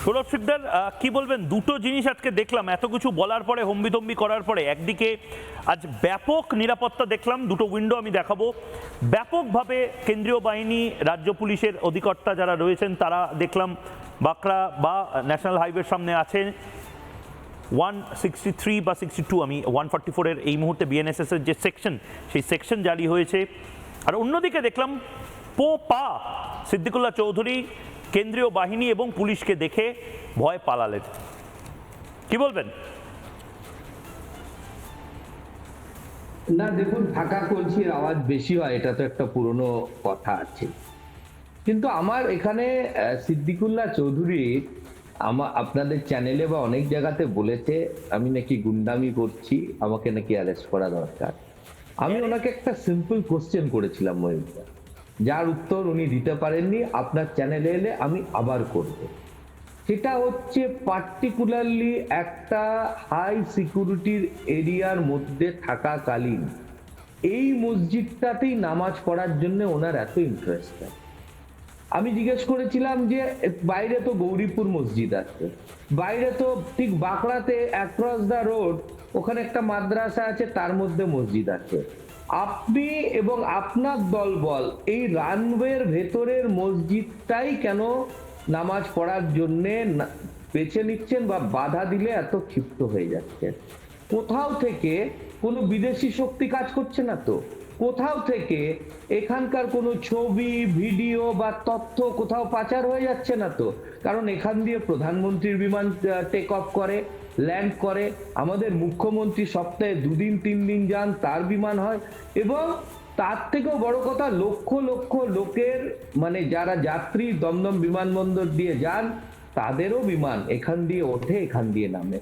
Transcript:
সৌরভ শিকদার, কি বলবেন? দুটো জিনিস আজকে দেখলাম, এত কিছু বলার পরে, হম্বিতম্বি করার পরে। একদিকে আজ ব্যাপক নিরাপত্তা দেখলাম, দুটো উইন্ডো আমি দেখাবো। ব্যাপকভাবে কেন্দ্রীয় বাহিনী, রাজ্য পুলিশের অধিকর্তা যারা রয়েছেন তারা দেখলাম বাঁকড়া বা ন্যাশনাল হাইওয়ের সামনে আছেন। 163 বা 62, আমি 144-এর এই মুহূর্তে বিএনএসএস এর যে সেকশন, সেই সেকশন জারি হয়েছে। আর অন্যদিকে দেখলাম পা সিদ্দিকুল্লাহ চৌধুরী কেন্দ্রীয় বাহিনী এবং পুলিশকে দেখে ভয় পালালেন। কি বলবেন? না দেখুন, ফাঁকা কলসির আওয়াজ বেশি হয়, এটা তো একটা পুরনো কথা আছে। কিন্তু আমার এখানে সিদ্দিকুল্লাহ চৌধুরী আপনাদের চ্যানেলে বা অনেক জায়গাতে বলেছে আমি নাকি গুন্ডামি করছি, আমাকে নাকি অ্যারেস্ট করা দরকার। আমি ওনাকে একটা সিম্পল কোশ্চেন করেছিলাম মহিলা, যার উত্তর উনি দিতে পারেননি। আপনার চ্যানেলে এলে আমি আবার করব। সেটা হচ্ছে পার্টিকুলারলি একটা হাই সিকিউরিটির এরিয়ার মধ্যে থাকাকালীন এই মসজিদটাতেই নামাজ পড়ার জন্য ওনার এত ইন্টারেস্ট। আমি জিজ্ঞেস করেছিলাম যে বাইরে তো গৌরীপুর মসজিদ আছে, বাইরে তো ঠিক বাঁকড়াতে অ্যাক্রস দ্য রোড ওখানে একটা মাদ্রাসা আছে, তার মধ্যে মসজিদ আছে। আপনি এবং আপনার দলবল এই রানওয়ের ভেতরের মসজিদটাই কেন নামাজ পড়ার জন্য বেছে নিচ্ছেন বা বাধা দিলে এত ক্ষিপ্ত হয়ে যাচ্ছে? কোথাও থেকে কোনো বিদেশি শক্তি কাজ করছে না তো? কোথাও থেকে এখানকার কোনো ছবি, ভিডিও বা তথ্য কোথাও পাচার হয়ে যাচ্ছে না তো? কারণ এখান দিয়ে প্রধানমন্ত্রীর বিমান টেক অফ করে, ল্যান্ড করে, আমাদের মুখ্যমন্ত্রী সপ্তাহে 2-3 দিন যান, তার বিমান হয়। এবং তার থেকেও বড় কথা, লক্ষ লক্ষ লোকের মানে যারা যাত্রী দমদম বিমানবন্দর দিয়ে যান, তাদেরও বিমান এখান দিয়ে ওঠে, এখান দিয়ে নামে।